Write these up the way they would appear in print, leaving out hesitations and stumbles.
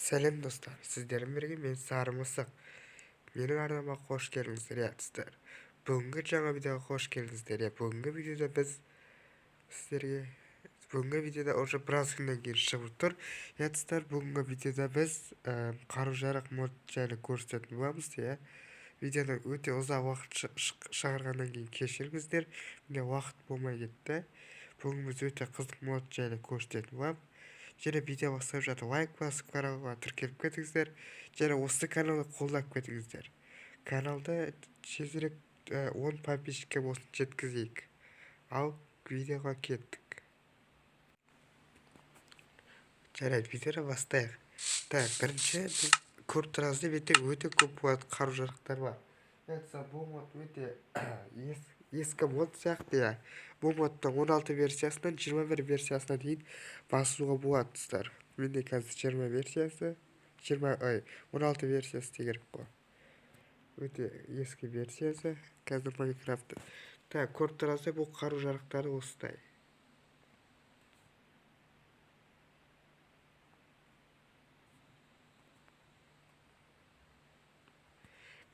Сәлем достар, сіздермен бірге мен Сары Мысық. Менің арнама қош келдіңіздер, достар. Бүгінгі жаңа видеоға қош келдіңіздер. Бүгінгі видеода біз сіздерге уже біраз күннен кейін шығып тұр. Достар, бүгінгі видеода біз қару-жарақ мод жайлы көрсететін боламыз. Видеоны өте ұзақ уақыт шығарғаннан кейін кешіріңіздер. Менде уақыт болмай кетті. Бүгін біз өте қызық мод жайлы көрсететін боламыз. Және видео бастап жатыр, лайк басып каналға тіркеліп кетіңіздер. Және осы каналды қолдап кетіңіздер. Каналды тезірек 10 подписчикке болсын жеткізейік. Ал видеоға кеттік. Жарайды, видеоны бастайық. Бірінші біз көріп тұрғандай өте көп болады қару-жарақтар бар. Бұл мод өте ескі мод сияқты. Бұл модтың 16 версиясынан 21 версиясына дейін басуға болады, достар. Менде қазір 20 версиясы, 16 версиясы керек қой. Өте ескі версиясы, қазір Майнкрафтты. Көріп тұрғандай бұл қару-жарақтары осындай.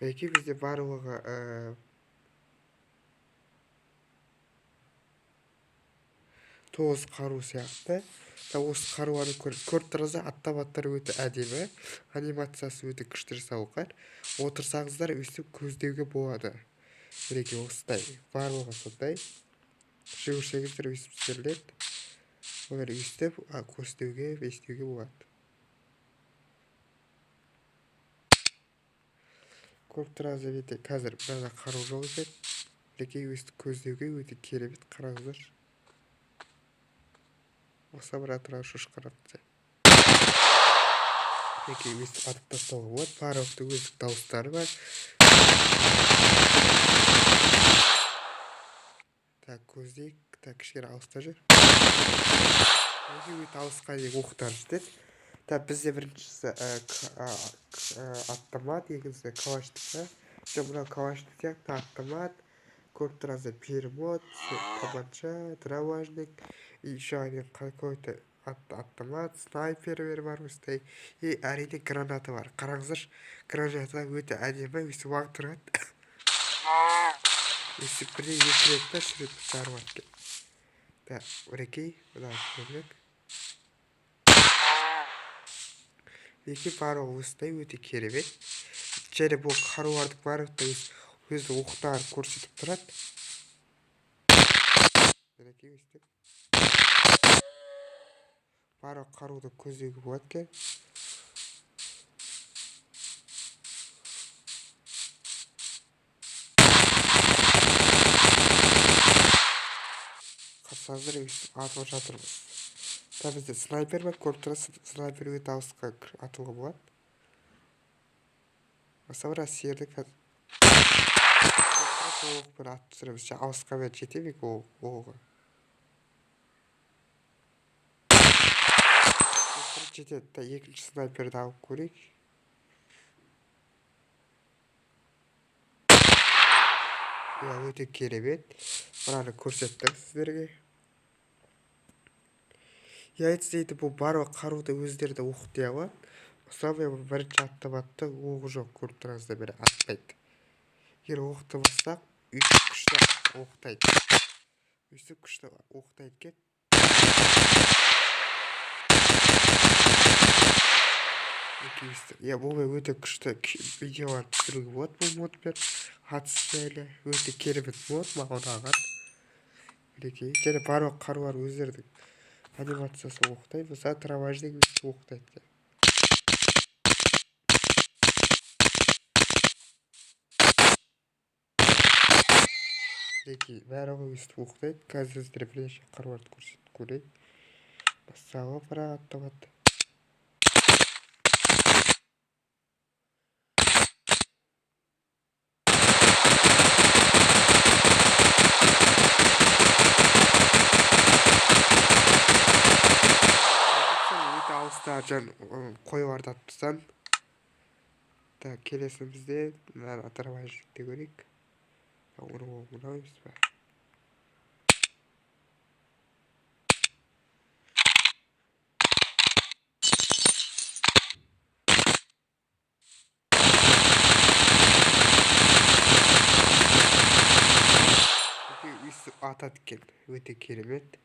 Бәйке бізде барлығы 9 қару сияқты. Осы қаруаны көріп тұрғанда автоматтары өте әдемі, анимациясы өте күшті жасалған. Отырсаңыздар өстіп көздеуге болады. Мінекей осындай, барлығы сондай. Жүгірсеңіздер өстіп түсіріледі. Олар өстіп көздеуге, естуге болады. Көріп тұрғанда қазір мына қару жоқ екен. Мінекей өстіп көздеуге өте керемет, қараңыздар. Осы бұратыра шошқаратты. Мінекей өстіп атып тастауға болады. Барлықты өздік дауыстары бар. Көздейік. Кішкене алыста жүр. Өте алысқа дейін оқтар жетеді. Бізде біріншісі автомат, екіншісі калашников. Мынау калашников сияқты автомат. Көріп тұрғанда перемот, команша, дроважник. И еще один какой-то автомат, снайпер бар осындай. И әрине граната бар. Қараңыздар, граната өте әдемі, өстіп уақ тұрады. Өстіп бірде екі ретті сүріп жарып аткен. Өрекей, бұда көрінік. Өте барлығы осындай өте керемет. Және бұл қарулардың барлығы өзі оқтарын көрсетіп тұрады. Мінекей өстіп. Барлық қаруды көздеуге болады екен. Қарсаңыздар өстіп атып жатырмыз. Бізде снайпер бар, көріп тұрасыз, снайпер өте алысқа атуға болады. Мысалы серді қазір оғықпен атып түсіреміз. Алысқа мен жетемек оғы. Жетеді. Екінші снайперді алып көрейік. Өте керемет. Бұланы көрсеттім сіздерге. Айтсайды, бұл барлық қаруды өздерді оқытай алады. Мысалы мен бірінші автоматты оғы жоқ, көріп тұрғанда бері атпайды. Егер оқты бассақ, өйтіп күшті оқытайды. Өйтіп күшті оқытайды кен. Бұл өте күшті видеолар түсіруге болады бұл модпен. Атыс жайлы өте керемет мод, маған ұнаған. Және барлық қарулар өздердің анимациясы оқытайды. Мысалы дроважник өстіп оқытайды. Бәрігі өстіп оқытайды. Қазір сіздер бірнеше қаруларды көрсетіп көрейік. Мысалы бірақ автомат. Алыста жан қойварды атпыстан. Келесімізде дроважникті көрейік. Оны оғына өз бар. атады екен. Өте керемет.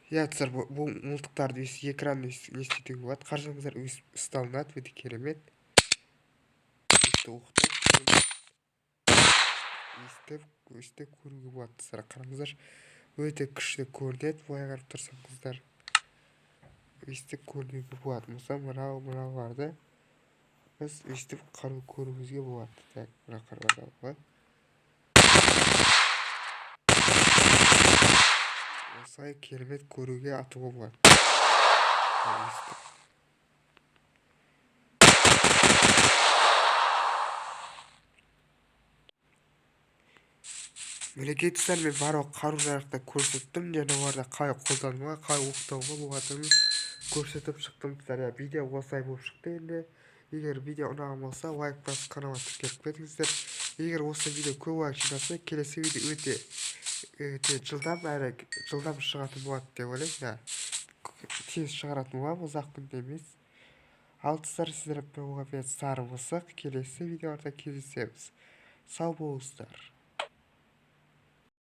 Иә достар, бұл мылтықтарды экранды не істетуге болады. Қарасаңыздар ұсталынады. Өте керемет. Өстіп көруге болады достар. Қараңыздар, өте күшті көрінеді. былай қарап тұрсаңыздар өстіп көруге болады. Мысалы мынауларды біз өстіп көруімізге болады. Так, мына қараңыздар. Осылай керемет көруге атуға болады. Мінекей достар, мен барлық қару-жарақты көрсеттім, және оларда қалай қолдануға, қалай оқтауға болатынын көрсетіп шықтым достар. Видео осылай болып шықты. Енді егер видео ұнаған болса, лайк басып каналға тіркеліп кетіңіздер. Егер осы видео көп лайк жинаса, келесі видео өте жылдам шығатын болады деп ойлаймын. Тез шығаратын боламын, ұзақ күнде емес. Ал достар, сіздермен болған мен Сары Мысық. Келесі видеоларда кездесеміз. Сау болыңыздар.